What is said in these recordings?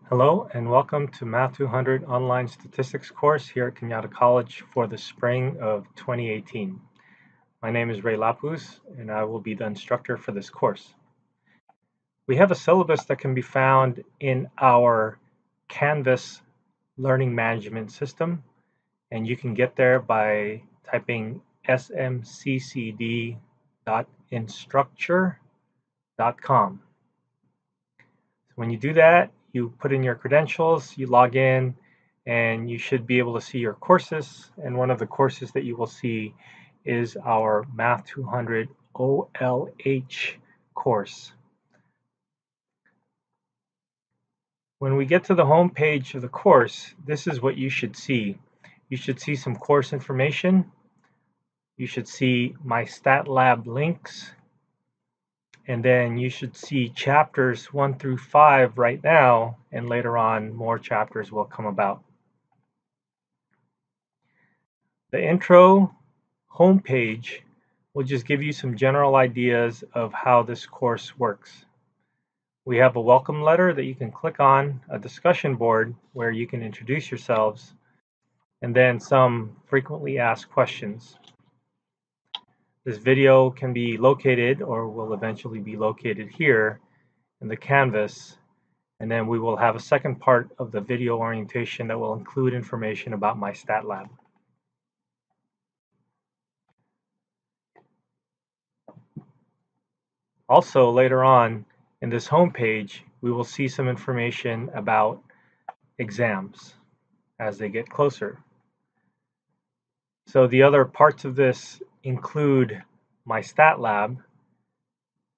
Hello and welcome to Math 200 online statistics course here at Kenyatta College for the spring of 2018. My name is Lapuz and I will be the instructor for this course. We have a syllabus that can be found in our Canvas learning management system, and you can get there by typing smccd.instructure.com. When you do that, you put in your credentials, you log in, and you should be able to see your courses. And one of the courses that you will see is our Math 200 OLH course. When we get to the home page of the course, this is what you should see. You should see some course information. You should see my stat lab links. And then you should see chapters 1 through 5 right now, and later on more chapters will come about. The intro homepage will just give you some general ideas of how this course works. We have a welcome letter that you can click on, a discussion board where you can introduce yourselves, and then some frequently asked questions. This video can be located, or will eventually be located here in the Canvas, and then we will have a second part of the video orientation that will include information about my stat lab. Also, later on in this home page, we will see some information about exams as they get closer. So the other parts of this include my stat lab,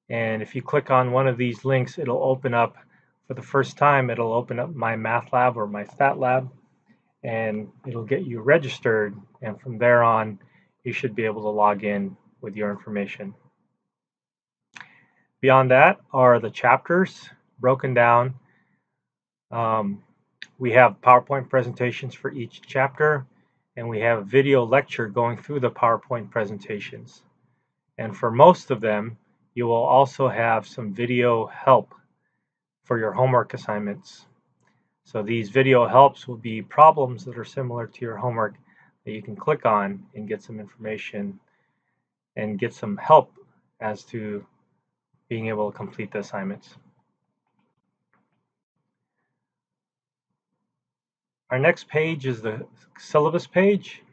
and if you click on one of these links, it'll open up, for the first time, it'll open up my math lab or my stat lab, and it'll get you registered, and from there on, you should be able to log in with your information. Beyond that are the chapters broken down. We have PowerPoint presentations for each chapter, and we have a video lecture going through the PowerPoint presentations. And for most of them, you will also have some video help for your homework assignments. So these video helps will be problems that are similar to your homework that you can click on and get some information and get some help as to being able to complete the assignments. Our next page is the syllabus page.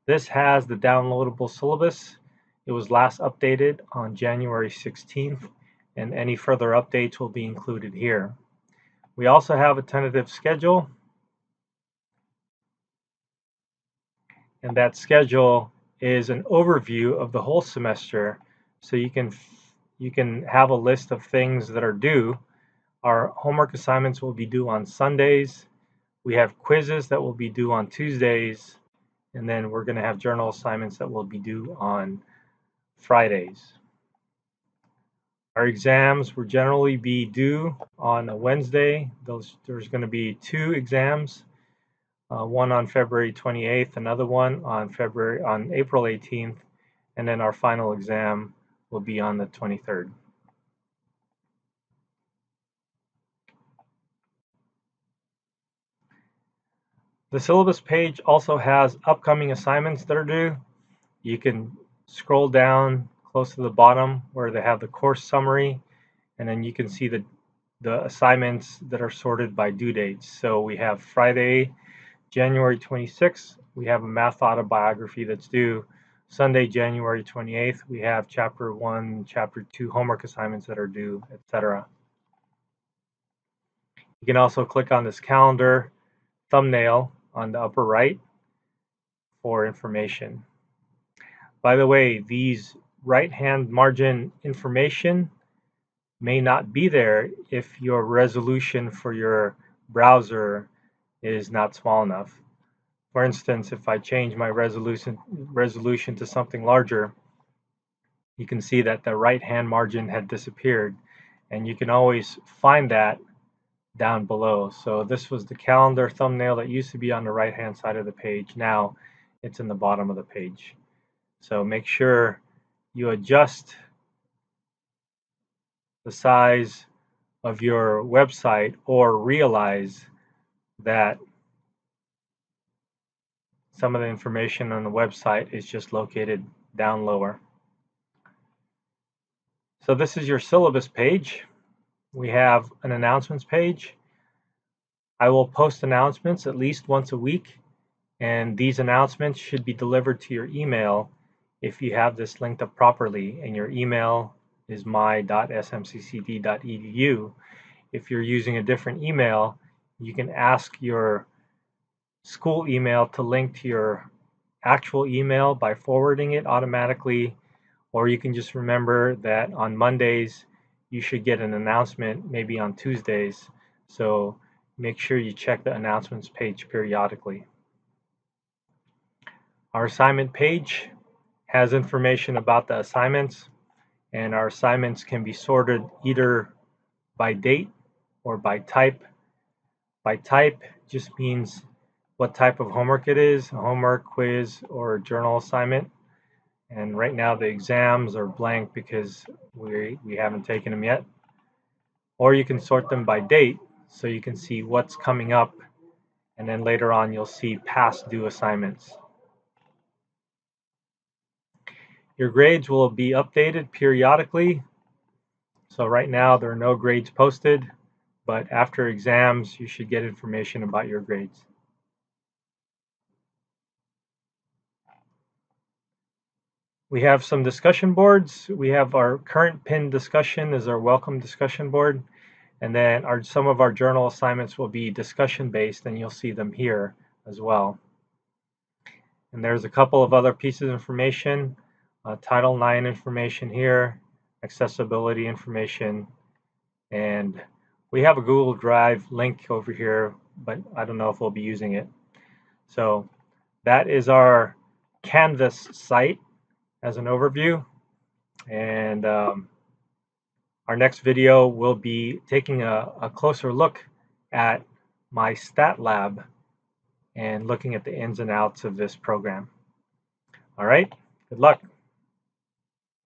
This has the downloadable syllabus. It was last updated on January 16th, and any further updates will be included here. We also have a tentative schedule, and that schedule is an overview of the whole semester, so you can have a list of things that are due. Our homework assignments will be due on Sundays. We have quizzes that will be due on Tuesdays, and then we're going to have journal assignments that will be due on Fridays. Our exams will generally be due on a Wednesday. There's going to be 2 exams, one on February 28th, another one on April 18th, and then our final exam will be on the 23rd. The syllabus page also has upcoming assignments that are due. You can scroll down close to the bottom where they have the course summary, and then you can see the assignments that are sorted by due dates. So we have Friday, January 26th, we have a math autobiography that's due. Sunday, January 28th, we have Chapter 1, Chapter 2 homework assignments that are due, etc. You can also click on this calendar thumbnail on the upper right for information. By the way, these right-hand margin information may not be there if your resolution for your browser is not small enough. For instance, if I change my resolution to something larger, you can see that the right-hand margin had disappeared, and you can always find that down below. So this was the calendar thumbnail that used to be on the right-hand side of the page. Now it's in the bottom of the page. So make sure you adjust the size of your website or realize that some of the information on the website is just located down lower. So this is your syllabus page. We have an announcements page. I will post announcements at least once a week, and these announcements should be delivered to your email if you have this linked up properly, and your email is my.smccd.edu. If you're using a different email, you can ask your school email to link to your actual email by forwarding it automatically, or you can just remember that on Mondays you should get an announcement, maybe on Tuesdays. So make sure you check the announcements page periodically. Our assignment page has information about the assignments, and our assignments can be sorted either by date or by type. By type just means what type of homework it is, a homework, quiz, or a journal assignment. And right now the exams are blank because we haven't taken them yet. Or you can sort them by date so you can see what's coming up, and then later on you'll see past due assignments. Your grades will be updated periodically. So right now there are no grades posted, but after exams you should get information about your grades. We have some discussion boards. We have our current pinned discussion is our welcome discussion board. And then some of our journal assignments will be discussion based, and you'll see them here as well. And there's a couple of other pieces of information, Title IX information here, accessibility information, and we have a Google Drive link over here, but I don't know if we'll be using it. So that is our Canvas site as an overview. And our next video will be taking a closer look at my stat lab and looking at the ins and outs of this program. All right, good luck.